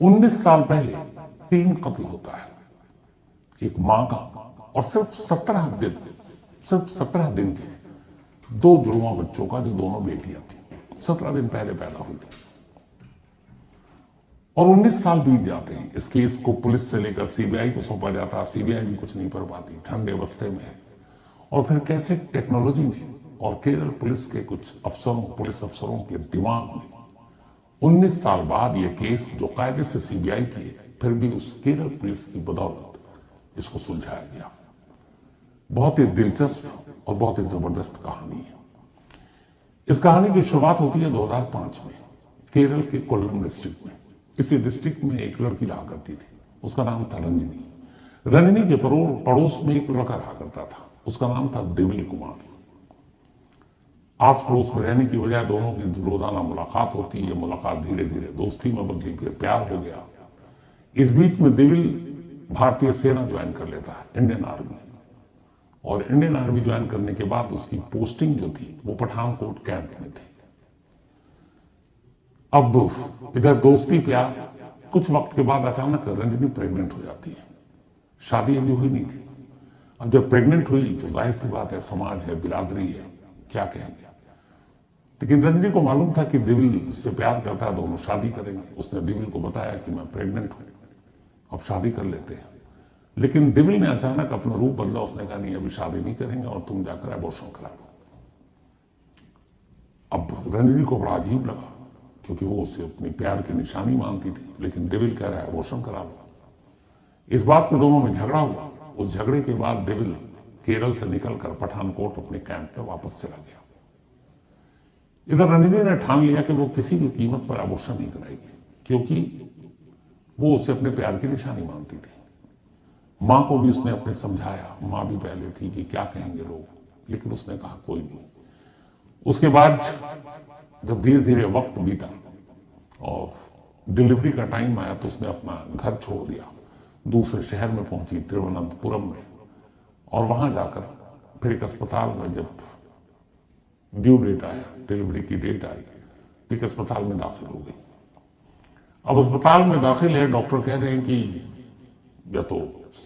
19 साल पहले 3 कत्ल होता है एक मां का, और सिर्फ 17 दिन के 2 जुड़वा बच्चों का, जो दोनों बेटियां थी, 17 दिन पहले पैदा हुई थी। और 19 साल बीत जाते हैं। इस केस को पुलिस से लेकर सीबीआई को सौंपा जाता, सीबीआई भी कुछ नहीं कर पाती, ठंडे बस्ते में है। और फिर कैसे टेक्नोलॉजी ने और केरल पुलिस के कुछ अफसरों, पुलिस अफसरों के दिमाग में 19 साल बाद ये केस, जो कायदे से सीबीआई की है, फिर भी उस केरल पुलिस की बदौलत इसको सुलझाया गया। बहुत ही दिलचस्प और बहुत ही जबरदस्त कहानी है। इस कहानी की शुरुआत होती है 2005 में केरल के कोल्लम डिस्ट्रिक्ट में। इसी डिस्ट्रिक्ट में एक लड़की रहा करती थी, उसका नाम था रंजनी। रंजनी के पड़ोस में एक लड़का रहा करता था, उसका नाम था देविल कुमार। आस पड़ोस में रहने की वजह दोनों की रोजाना मुलाकात होती है। मुलाकात धीरे धीरे दोस्ती में बदली, फिर प्यार हो गया। इस बीच में देविल भारतीय सेना ज्वाइन कर लेता है, इंडियन आर्मी। और इंडियन आर्मी ज्वाइन करने के बाद उसकी पोस्टिंग जो थी वो पठानकोट कैंप में थी। अब इधर दोस्ती प्यार, कुछ वक्त के बाद अचानक रंजनी प्रेग्नेंट हो जाती है। शादी अभी हुई नहीं थी। अब जब प्रेग्नेंट हुई तो जाहिर सी बात है, समाज है, बिरादरी है, क्या कहेंगे। लेकिन रंजनी को मालूम था कि देविल से प्यार करता है, दोनों शादी करेंगे। उसने देविल को बताया कि मैं प्रेग्नेंट हूं, अब शादी कर लेते हैं। लेकिन देविल ने अचानक अपना रूप बदला। उसने कहा नहीं, अभी शादी नहीं करेंगे और तुम जाकर अबॉर्शन करा दो। अब रंजनी को बड़ा अजीब लगा, क्योंकि वो उसे अपनी प्यार की निशानी मानती थी। लेकिन देविल कह रहा है अबॉर्शन करा लो। इस बात में दोनों में झगड़ा हुआ। उस झगड़े के बाद देविल केरल से निकलकर पठानकोट अपने कैंप में वापस चला गया। इधर रंजनी ने ठान लिया कि वो किसी भी कीमत पर अबॉर्शन नहीं कराएगी, क्योंकि वो उसे अपने प्यार की निशानी मानती थी। मां को भी उसने अपने समझाया, मां भी पहले थी कि क्या कहेंगे लोग, लेकिन उसने कहा कोई नहीं। उसके बाद जब धीरे धीरे वक्त बीता और डिलीवरी का टाइम आया तो उसने अपना घर छोड़ दिया, दूसरे शहर में पहुंची, तिरुवनंतपुरम में। और वहां जाकर फिर एक अस्पताल में जब ड्यू डेट आया, डिलीवरी की डेट आई, एक अस्पताल में दाखिल हो गई। अब अस्पताल में दाखिल है, डॉक्टर कह रहे हैं कि या तो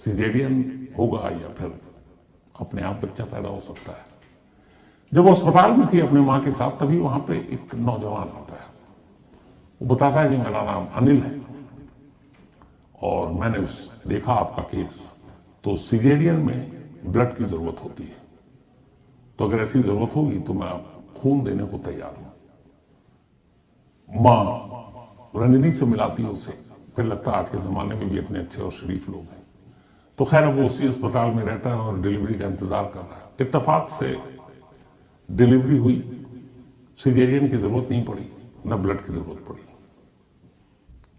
सिजेरियन होगा या फिर अपने आप बच्चा पैदा हो सकता है। जब वो अस्पताल में थी अपने मां के साथ, तभी वहां पे एक नौजवान आता है। वो बताता है कि मेरा नाम अनिल है और मैंने देखा आपका केस, तो सिजेरियन में ब्लड की जरूरत होती है, तो अगर ऐसी जरूरत होगी तो मैं खून देने को तैयार हूं। मां रंजनी से मिलाती है उसे, फिर लगता है आज के जमाने में भी इतने अच्छे और शरीफ लोग हैं। तो खैर वो उसी अस्पताल में रहता है और डिलीवरी का इंतजार कर रहा है। इत्तेफाक से डिलीवरी हुई, सिजेरियन की जरूरत नहीं पड़ी, न ब्लड की जरूरत पड़ी।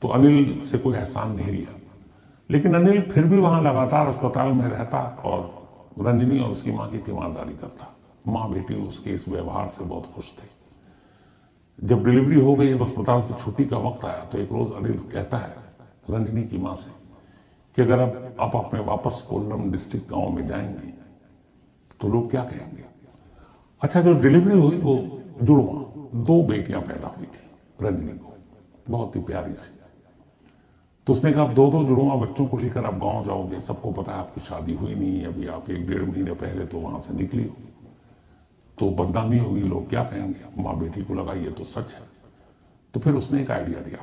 तो अनिल से कोई एहसान नहीं लिया, लेकिन अनिल फिर भी वहां लगातार अस्पताल में रहता और रंजनी और उसकी मां की तीमारदारी करता। मां बेटी उसके इस व्यवहार से बहुत खुश थे। जब डिलीवरी हो गई, जब अस्पताल से छुट्टी का वक्त आया, तो एक रोज अनिल कहता है रंजनी की मां से कि अगर अब आप अपने वापस कोल्लम डिस्ट्रिक्ट गांव में जाएंगे तो लोग क्या कहेंगे। अच्छा, जब डिलीवरी हुई वो जुड़वा 2 बेटियां पैदा हुई थी रंजनी को, बहुत ही प्यारी सी। तो उसने कहा 2 जुड़वा बच्चों को लेकर आप गांव जाओगे, सबको पता है आपकी शादी हुई नहीं है, अभी आप 1-1.5 महीने पहले तो वहां से निकली हो, तो बदनामी होगी, लोग क्या कहेंगे। मां बेटी को लगा ये तो सच है। तो फिर उसने एक आइडिया दिया।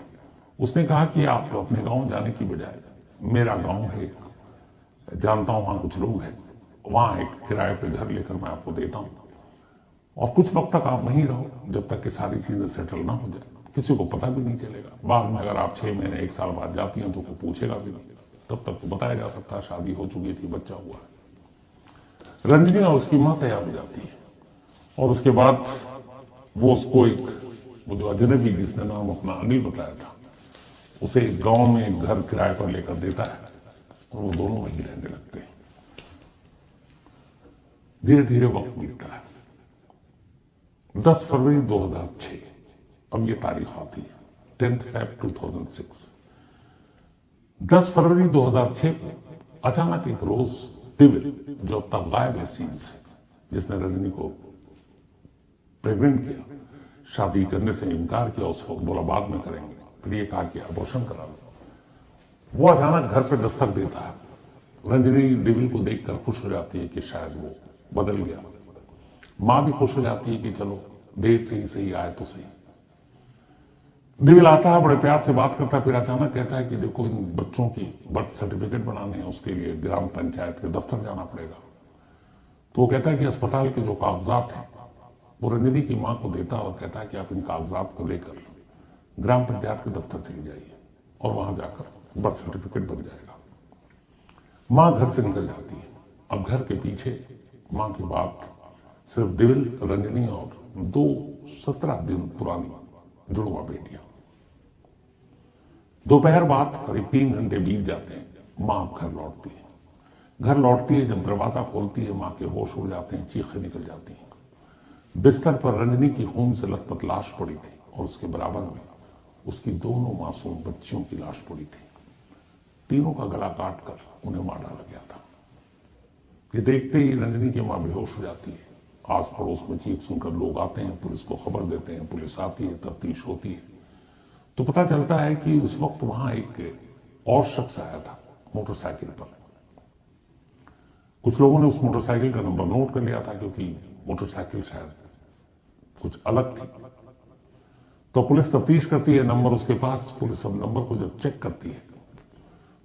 उसने कहा कि आप तो अपने गांव जाने की बजाय, मेरा गांव है, जानता हूं वहां कुछ लोग हैं, वहां एक किराए पे घर लेकर मैं आपको देता हूं और कुछ वक्त तक आप वहीं रहो, जब तक कि सारी चीजें सेटल ना हो जाए। किसी को पता भी नहीं चलेगा। बाद में अगर आप 6 महीने 1 साल बाद जाती हैं तो कोई पूछेगा भी नहीं, तब तक तो बताया जा सकता है शादी हो चुकी थी, बच्चा हुआ है। रंजनी और उसकी मां तैयार हो जाती है और उसके बाद वो उसको वो जो अजनबी जिसने नाम अपना अनिल बताया था, उसे गांव में घर किराए पर लेकर देता है और वो दोनों वहीं रहने लगते हैं। धीरे धीरे वक्त बीतता है। 10 फरवरी 2006, अब ये तारीख आती है, 10 Feb 2006। 10 फरवरी 2006 को अचानक एक रोज देविल, जो अब तक गायब है सीन से, जिसने रजनी को प्रेग्नेंट किया, शादी करने से इनकार किया, उस वक्त बोला बाद में करेंगे, फिर ये कहा कि अबॉर्शन करा लो, वो अचानक घर पे दस्तक देता है। रंजनी डिविल को देखकर खुश हो जाती है कि शायद वो बदल गया। मां भी खुश हो जाती है कि चलो देर से ही सही आए तो सही। डिविल आता है, बड़े प्यार से बात करता है, फिर अचानक कहता है कि देखो इन बच्चों की बर्थ सर्टिफिकेट बनाने हैं, उसके लिए ग्राम पंचायत के दफ्तर जाना पड़ेगा। तो वो कहता है कि अस्पताल के जो कागजात हैं वो रंजनी की मां को देता है और कहता है कि आप इन कागजात को लेकर ग्राम पंचायत के दफ्तर चले जाइए और वहां जाकर बर्थ सर्टिफिकेट बन जाएगा। मां घर से निकल जाती है। अब घर के पीछे मां की बात सिर्फ दिविल, रंजनी और 17 दिन पुरानी जुड़वा बेटियां। दोपहर बाद करीब 3 घंटे बीत जाते हैं। मां घर लौटती है। घर लौटती है, जब दरवाजा खोलती है मां के होश उड़ जाते हैं, चीखें निकल जाती हैं। बिस्तर पर रंजनी की खून से लथपथ लाश पड़ी थी और उसके बराबर में उसकी दोनों मासूम बच्चियों की लाश पड़ी थी। तीनों का गला काटकर उन्हें मार डाला गया था। ये देखते ही रंजनी की मां बेहोश हो जाती है। आस पड़ोस में चीख सुनकर लोग आते हैं, पुलिस को खबर देते हैं, पुलिस आती है, तफ्तीश होती है। तो पता चलता है कि उस वक्त वहां एक और शख्स आया था मोटरसाइकिल पर। कुछ लोगों ने उस मोटरसाइकिल का नंबर नोट कर लिया था क्योंकि मोटरसाइकिल शायद कुछ अलग थी। तो पुलिस तफ्तीश करती है, नंबर उसके पास। पुलिस अब नंबर को जब चेक करती है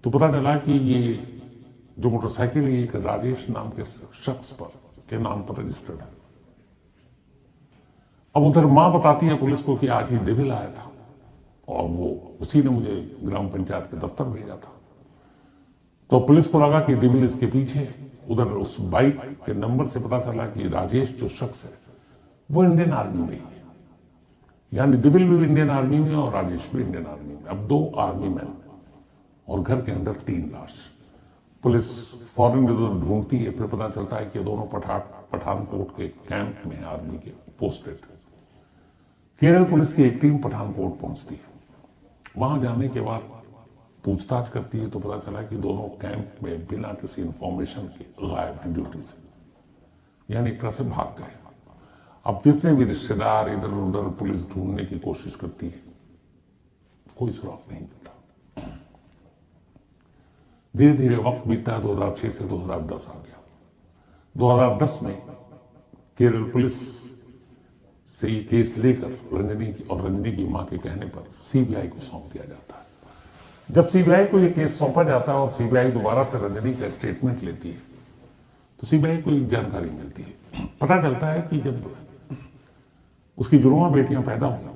तो पता चला कि ये जो मोटरसाइकिल है एक राजेश नाम के शख्स पर के नाम पर रजिस्टर्ड है। अब उधर मां बताती है पुलिस को कि आज ही दिविल आया था और वो उसी ने मुझे ग्राम पंचायत के दफ्तर भेजा था। तो पुलिस को लगा कि दिविल इसके पीछे है। उधर उस बाइक के नंबर से पता चला कि राजेश जो शख्स है वो इंडियन आर्मी में है, यानी दिविल भी इंडियन आर्मी में और राजेश भी इंडियन आर्मी में। अब 2 आर्मी मैन और घर के अंदर 3 लाश। पुलिस फौरन ढूंढती है, फिर पता चलता है कि दोनों पठानकोट के कैंप में आर्मी के पोस्टेड। केरल पुलिस की एक टीम पठानकोट पहुंचती है। वहां जाने के बाद पूछताछ करती है तो पता चला कि दोनों कैंप में बिना किसी इंफॉर्मेशन के गायब हैं ड्यूटी से, यानी एक तरह से भाग गए। अब जितने भी रिश्तेदार इधर उधर पुलिस ढूंढने की कोशिश करती है, कोई सुराग नहीं मिलता। धीरे धीरे वक्त बीतता है। 2006 से 2010 आ गया। 2010 में केरल पुलिस से ये केस लेकर रंजनी की मां के कहने पर सीबीआई को सौंप दिया जाता है। जब सीबीआई को ये केस सौंपा जाता है और सीबीआई दोबारा से रंजनी का स्टेटमेंट लेती है तो सीबीआई को एक जानकारी मिलती है। पता चलता है कि जब उसकी जुड़वा बेटियां पैदा हुई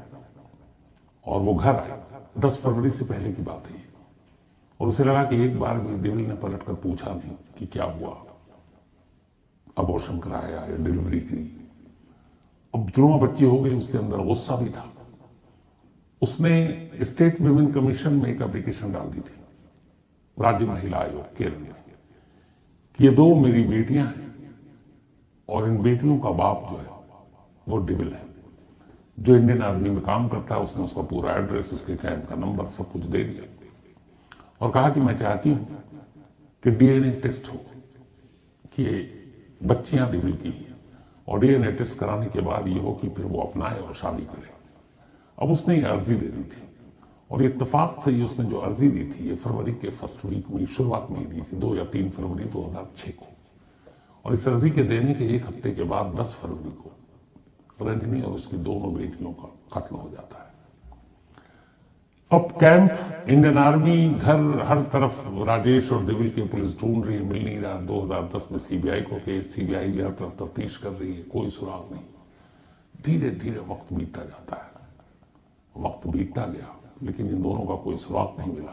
और वो घर आए, 10 फरवरी से पहले की बात है, और उसे लगा कि एक बार भी दिविल ने पलटकर पूछा नहीं कि क्या हुआ, अबॉर्शन कराया या डिलीवरी की। अब जुड़वा बच्ची हो गई, उसके अंदर गुस्सा भी था। उसने स्टेट विमेन कमीशन में एक एप्लीकेशन डाल दी थी, राज्य महिला आयोग केरल में, कि ये 2 मेरी बेटियां हैं और इन बेटियों का बाप जो है वो डिविल है, जो इंडियन आर्मी में काम करता है। उसने उसका पूरा एड्रेस, उसके कैंप का नंबर, सब कुछ दे दिया और कहा कि मैं चाहती हूं कि डीएनए टेस्ट हो कि बच्चियां दिविल की हैं, और डीएनए टेस्ट कराने के बाद ये हो कि फिर वो अपनाए और शादी करे। अब उसने ये अर्जी दे दी थी और इत्तेफाक से ही उसने जो अर्जी दी थी ये फरवरी के फर्स्ट वीक में, शुरुआत में ही दी थी, 2 या 3 फरवरी 2006 को। और इस अर्जी के देने के 1 हफ्ते के बाद 10 फरवरी को रंजनी और उसकी दोनों बेटियों का कत्ल हो जाता है। अब कैंप, इंडियन आर्मी, घर, हर तरफ राजेश और दिविल की पुलिस ढूंढ रही है, मिल नहीं रहा। 2010 में सीबीआई को केस, सीबीआई भी हर तरफ तफ्तीश कर रही है, कोई सुराग नहीं। धीरे धीरे वक्त बीतता जाता है। वक्त बीतता गया लेकिन इन दोनों का कोई सुराग नहीं मिला।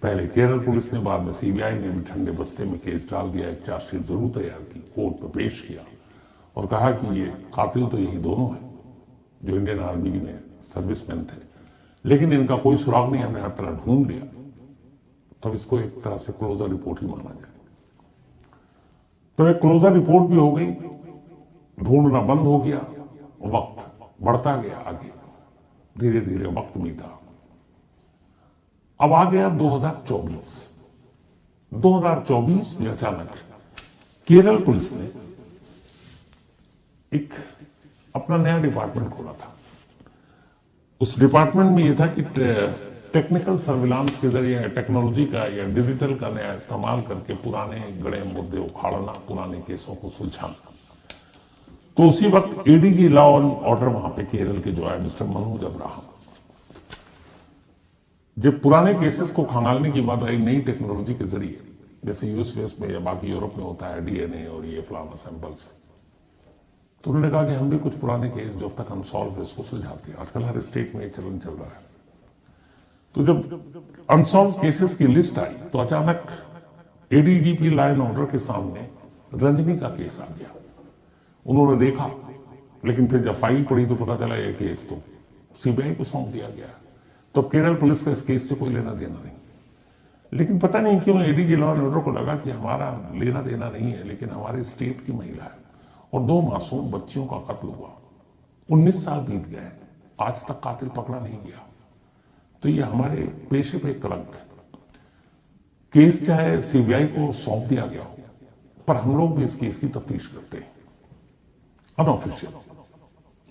पहले केरल पुलिस ने, बाद में सीबीआई ने भी ठंडे बस्ते में केस डाल दिया। एक चार्जशीट जरूर तैयार की, कोर्ट में पेश किया और कहा कि ये कातिल तो यही दोनों हैं जो इंडियन आर्मी में सर्विसमैन थे, लेकिन इनका कोई सुराग नहीं, हमने हर तरह ढूंढ लिया, तो इसको एक तरह से क्लोजर रिपोर्ट ही माना जाए। तो एक क्लोजर रिपोर्ट भी हो गई, ढूंढना बंद हो गया, वक्त बढ़ता गया आगे, धीरे धीरे वक्त बीता। अब आ गया 2024। 2024 में अचानक केरल पुलिस ने एक अपना नया डिपार्टमेंट खोला था। उस डिपार्टमेंट में यह था कि टेक्निकल सर्विलांस के जरिए टेक्नोलॉजी का या डिजिटल का नया इस्तेमाल करके पुराने गड़े मुद्दे उखाड़ना, पुराने केसों को सुलझाना। तो उसी वक्त एडीजी लॉ एंड ऑर्डर वहां पे केरल के जो है मिस्टर मनोज अब्राहम, जब पुराने केसेस को खंगालने की बात आई नई टेक्नोलॉजी के जरिए, जैसे यूएस में या बाकी यूरोप में होता है डीएनए और ये फलाना सैंपल्स, तो उन्होंने कहा कि हम भी कुछ पुराने केस जब तक हम सॉल्व है उसको सुलझाते हैं। आजकल हर स्टेट में चलन चल रहा है। तो जब अनसॉल्व केसेस की लिस्ट आई तो अचानक एडीजीपी लॉ एंड ऑर्डर के सामने रंजनी का केस आ गया। उन्होंने देखा, लेकिन फिर जब फाइल पढ़ी तो पता चला ये केस तो सीबीआई को सौंप दिया गया। तो केरल पुलिस का इस केस से कोई लेना देना नहीं। लेकिन पता नहीं क्यों एडीजी लॉ एंड ऑर्डर को लगा कि हमारा लेना देना नहीं है, लेकिन हमारे स्टेट की महिला है और 2 मासूम बच्चियों का कत्ल हुआ। 19 साल बीत गए, आज तक कातिल पकड़ा नहीं गया। तो ये हमारे पेशे पे कलंक है। केस चाहे सीबीआई को सौंप दिया गया हो, पर हम लोग भी इस केस की तफ्तीश करते हैं अनऑफिशियल।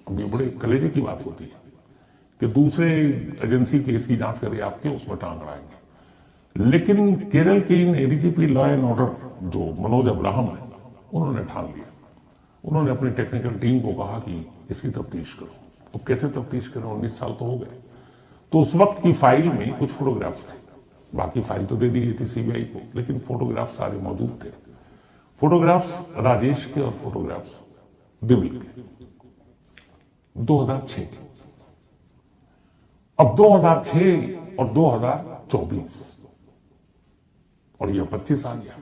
अब ये बड़े कलेजे की बात होती है कि दूसरे एजेंसी केस की जांच करे, आपके उसमें टांग अड़ाएंगे। लेकिन केरल के इन एडीजीपी लॉ एंड ऑर्डर जो मनोज अब्राहम है, उन्होंने ठान लिया। उन्होंने अपनी टेक्निकल टीम को कहा कि इसकी तफ्तीश करो। अब कैसे तफ्तीश करें, 19 साल तो हो गए। तो उस वक्त की फाइल में कुछ फोटोग्राफ्स थे, बाकी फाइल तो दे दी गई थी सीबीआई को, लेकिन फोटोग्राफ्स सारे मौजूद थे। फोटोग्राफ्स राजेश के और फोटोग्राफ्स दिविल के 2006 के। अब 2006 और 2024 और ये 25 आ गया,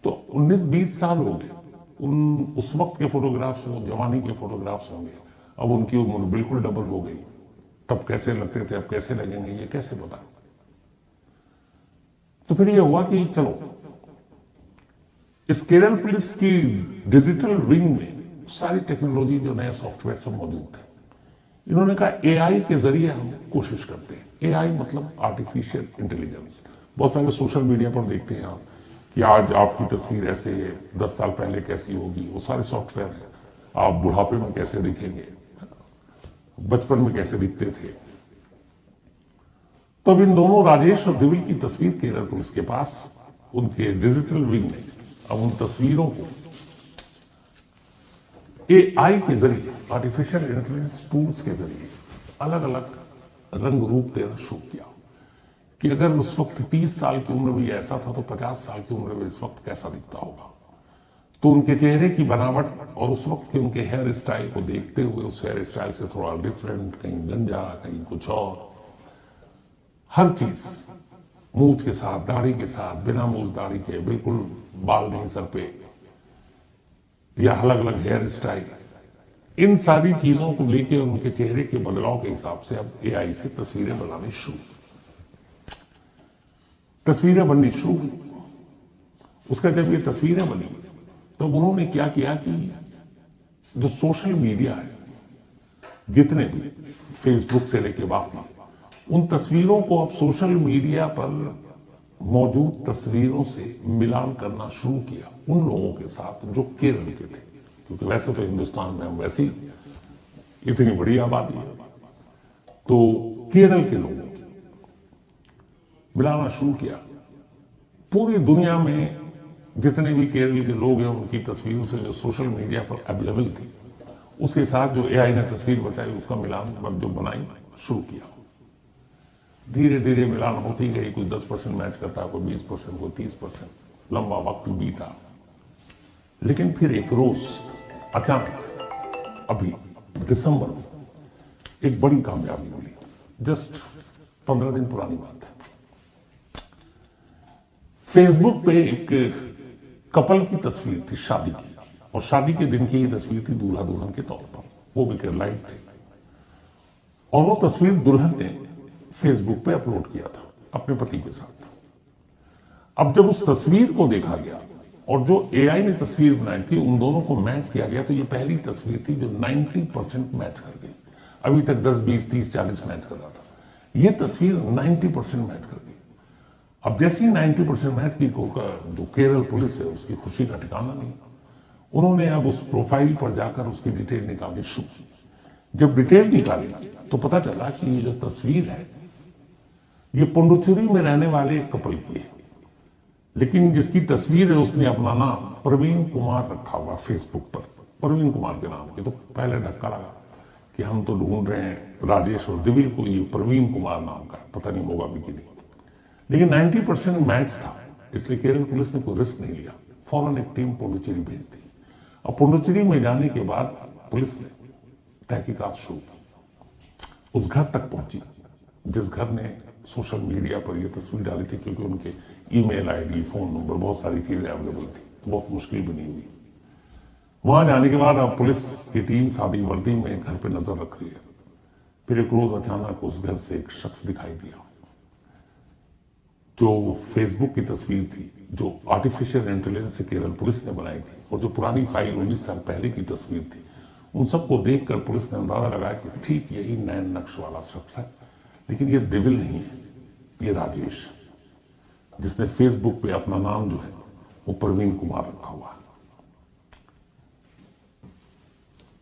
तो 19-20 साल हो गए। उस वक्त के फोटोग्राफ्स वो जवानी के फोटोग्राफ्स होंगे, अब उनकी उम्र बिल्कुल डबल हो गई। तब कैसे लगते थे, अब कैसे लगेंगे, ये कैसे पता। तो फिर ये हुआ कि चलो इस केरल पुलिस की डिजिटल विंग में सारी टेक्नोलॉजी जो नए सॉफ्टवेयर सब मौजूद थे। इन्होंने कहा एआई के जरिए हम कोशिश करते हैं। एआई मतलब आर्टिफिशियल इंटेलिजेंस। बहुत सारे सोशल मीडिया पर देखते हैं आप कि आज आपकी तस्वीर ऐसे है, 10 साल पहले कैसी होगी, वो सारे सॉफ्टवेयर है। आप बुढ़ापे में कैसे दिखेंगे, बचपन में कैसे दिखते थे। तो अब इन दोनों राजेश और दिविल की तस्वीर केरल पुलिस के पास उनके डिजिटल विंग ने अब उन तस्वीरों को एआई के जरिए, आर्टिफिशियल इंटेलिजेंस टूल्स के जरिए अलग अलग रंग रूप देना शुरू किया कि अगर उस वक्त 30 साल की उम्र भी ऐसा था तो 50 साल की उम्र में इस वक्त कैसा दिखता होगा। तो उनके चेहरे की बनावट और उस वक्त के उनके हेयर स्टाइल को देखते हुए उस हेयर स्टाइल से थोड़ा डिफरेंट, कहीं गंजा, कहीं कुछ और, हर चीज मूंछ के साथ, दाढ़ी के साथ, बिना मूंछ दाढ़ी के, बिल्कुल बाल नहीं सर पे, या अलग अलग हेयर स्टाइल, इन सारी चीजों को लेकर उनके चेहरे के बदलाव के हिसाब से अब एआई से तस्वीरें बनानी शुरू, तस्वीरें बननी शुरू हुई। उसका जब ये तस्वीरें बनी तो उन्होंने क्या किया कि जो सोशल मीडिया है, जितने भी फेसबुक से लेके बाकी, उन तस्वीरों को अब सोशल मीडिया पर मौजूद तस्वीरों से मिलान करना शुरू किया उन लोगों के साथ जो केरल के थे। क्योंकि वैसे तो हिंदुस्तान में हम वैसे ही इतनी बड़ी आबादी है, तो केरल के लोगों को मिलाना शुरू किया। पूरी दुनिया में जितने भी केरल के लोग हैं उनकी तस्वीरों से जो सोशल मीडिया पर अवेलेबल थी, उसके साथ जो एआई ने तस्वीर बताई उसका मिलान जो बनाई शुरू किया। धीरे धीरे मिलान होती गई, कोई 10% मैच करता, कोई 20%, कोई 30%, लंबा वक्त बीता। लेकिन फिर एक रोज अचानक अभी दिसंबर में एक बड़ी कामयाबी मिली। जस्ट 15 दिन पुरानी बात है। फेसबुक पे एक कपल की तस्वीर थी शादी की, और शादी के दिन की ये तस्वीर थी दूल्हा दुल्हन के तौर पर, वो भी लाइव थे। और वो तस्वीर दुल्हन ने फेसबुक पे अपलोड किया था अपने पति के साथ। अब जब उस तस्वीर को देखा गया और जो एआई ने तस्वीर बनाई थी उन दोनों को मैच किया गया, तो ये पहली तस्वीर थी जो 90% मैच कर गई। अभी तक 10, 20, 30, 40 मैच कर रहा था, ये तस्वीर 90% मैच कर गई। अब जैसे ही 90% मैच की जो केरल पुलिस है उसकी खुशी का ठिकाना नहीं। उन्होंने अब उस प्रोफाइल पर जाकर उसकी डिटेल निकालनी शुरू की। जब डिटेल निकाली तो पता चला कि ये जो तस्वीर है ये पुडुचेरी में रहने वाले एक कपल की है, लेकिन जिसकी तस्वीर है उसने अपना नाम प्रवीण कुमार रखा हुआ फेसबुक पर, प्रवीण कुमार के नाम के। तो पहले धक्का लगा कि हम तो ढूंढ रहे हैं राजेश और दिविल को, ये प्रवीण कुमार नाम का, पता नहीं होगा भी कि नहीं। लेकिन 90% मैच था, इसलिए केरल पुलिस ने कोई रिस्क नहीं लिया, फौरन एक टीम पुडुचेरी भेज दी। और पुडुचेरी में जाने के बाद पुलिस ने तहकीकात शुरू की, उस घर तक पहुंची जिस घर ने सोशल मीडिया पर यह तस्वीर डाली थी, क्योंकि उनके ईमेल आईडी, फोन नंबर, बहुत सारी चीजें अवेलेबल थी, तो बहुत मुश्किल भी नहीं हुई। वहां जाने के बाद अब पुलिस की टीम सादी वर्दी में घर पे नजर रख रही है। फिर एक रोज अचानक उस घर से एक शख्स दिखाई दिया, जो फेसबुक की तस्वीर थी, जो आर्टिफिशियल इंटेलिजेंस से केरल पुलिस ने बनाई थी, और जो पुरानी फाइल 19 साल पहले की तस्वीर थी, उन सबको देखकर पुलिस ने अंदाजा लगाया कि ठीक यही नैन नक्श वाला शख्स है। लेकिन ये दिविल नहीं है, ये राजेश, जिसने फेसबुक पे अपना नाम जो है वो प्रवीण कुमार रखा हुआ है।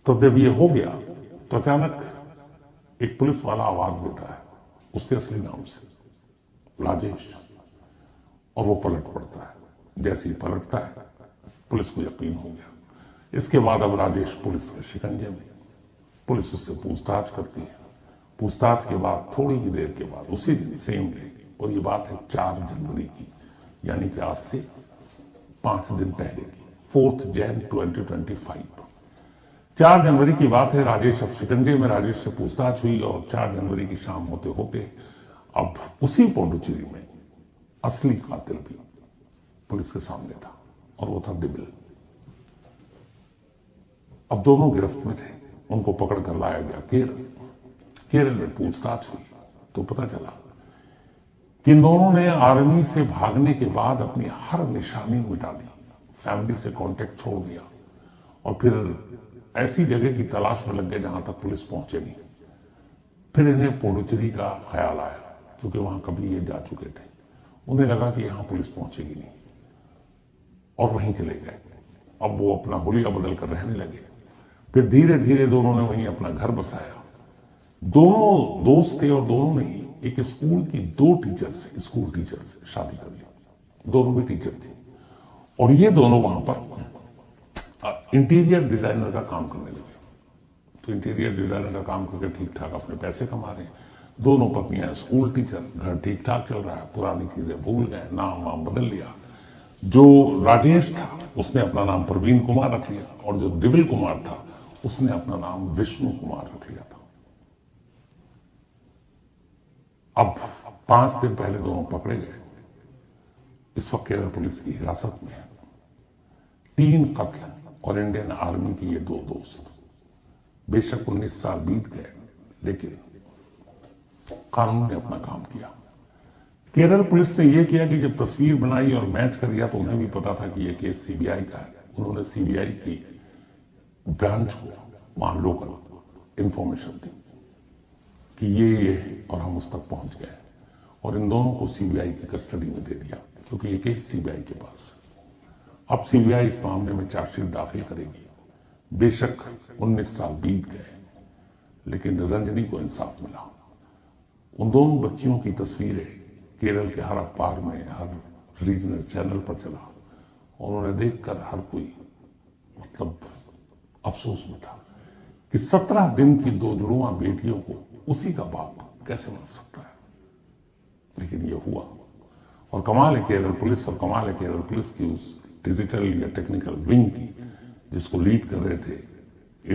तो जब ये हो गया तो अचानक एक पुलिस वाला आवाज देता है उसके असली नाम से, राजेश, और वो पलट पड़ता है। जैसे ही पलटता है पुलिस को यकीन हो गया। इसके बाद अब राजेश पुलिस के शिकंजे में, पुलिस उससे पूछताछ करती है। पूछताछ के बाद थोड़ी ही देर के बाद, उसी दिन सेम डे, और ये बात है 4 जनवरी की, यानी कि आज से 5 दिन पहले की, 4 जनवरी 2025। 4 जनवरी की बात है। राजेश अब शिकंजे में, राजेश से पूछताछ हुई और 4 जनवरी की शाम होते होते अब उसी पुडुचेरी में असली कातिल भी पुलिस के सामने था, और वो था दिविल। अब दोनों गिरफ्त में थे, उनको पकड़ कर लाया गया केरल। केरल में पूछताछ हुई तो पता चला कि इन दोनों ने आर्मी से भागने के बाद अपनी हर निशानी मिटा दी, फैमिली से कांटेक्ट छोड़ दिया, और फिर ऐसी जगह की तलाश में लग गए जहां तक पुलिस पहुंचे नहीं। फिर इन्हें पुडुचेरी का ख्याल आया, क्योंकि वहां कभी ये जा चुके थे। उन्हें लगा कि यहां पुलिस पहुंचेगी नहीं, और वहीं चले गए। अब वो अपना हुलिया बदल कर रहने लगे। फिर धीरे धीरे दोनों ने वहीं अपना घर बसाया। दोनों दोस्त थे, और दोनों ने ही एक स्कूल की 2 स्कूल टीचर से शादी कर ली। दोनों भी टीचर थे, और ये दोनों वहां पर इंटीरियर डिजाइनर का काम करने लगे। तो इंटीरियर डिजाइनर का काम करके ठीक ठाक अपने पैसे कमा रहे हैं। दोनों पत्नियां स्कूल टीचर, घर ठीक ठाक चल रहा है, पुरानी चीजें भूल गए, नाम वाम बदल लिया। जो राजेश था उसने अपना नाम प्रवीण कुमार रख लिया, और जो दिविल कुमार था उसने अपना नाम विष्णु कुमार रख लिया था। अब 5 दिन पहले दोनों पकड़े गए। इस वक्त केरल पुलिस की हिरासत में है। 3 कत्ल और इंडियन आर्मी की ये 2 दोस्त। बेशक 19 साल बीत गए, लेकिन कानून ने अपना काम किया। केरल पुलिस ने यह किया कि जब तस्वीर बनाई और मैच कर दिया, तो उन्हें भी पता था कि यह केस सीबीआई का है। उन्होंने सीबीआई की ब्रांच को वहां लोकल इंफॉर्मेशन दी कि ये, और हम उस तक पहुंच गए, और इन दोनों को सीबीआई की कस्टडी में दे दिया, क्योंकि ये केस सीबीआई के पास है। अब सीबीआई इस मामले में चार्जशीट दाखिल करेगी। बेशक 19 साल बीत गए, लेकिन रंजनी को इंसाफ मिला। उन दोनों बच्चियों की तस्वीरें केरल के हर अखबार में, हर रीजनल चैनल पर चला, और उन्हें देखकर हर कोई मतलब अफसोस में था कि 17 दिन की 2 जुड़वा बेटियों को उसी का बाप कैसे मार सकता है। लेकिन ये हुआ, और कमाल है केरल पुलिस, और कमाल है केरल पुलिस की उस डिजिटल या टेक्निकल विंग की, जिसको लीड कर रहे थे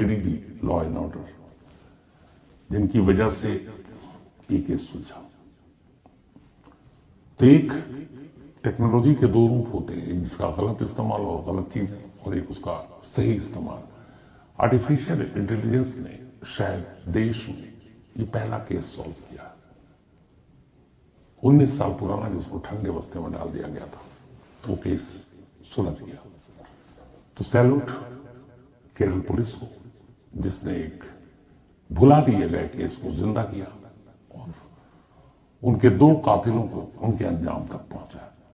एडीजी लॉ एंड ऑर्डर, जिनकी वजह से ये केस सुलझा। तो एक टेक्नोलॉजी के 2 रूप होते हैं, एक जिसका गलत इस्तेमाल और गलत चीजें, और एक उसका सही इस्तेमाल। आर्टिफिशियल इंटेलिजेंस ने शायद देश में ये पहला केस सॉल्व किया। 19 साल पुराना, जिसको ठंडे बस्ते में डाल दिया गया था, वो केस सुलझ गया। तो सैल्यूट केरल पुलिस को, जिसने एक भुला दिए गए केस को जिंदा किया और उनके 2 कातिलों को उनके अंजाम तक पहुंचाया।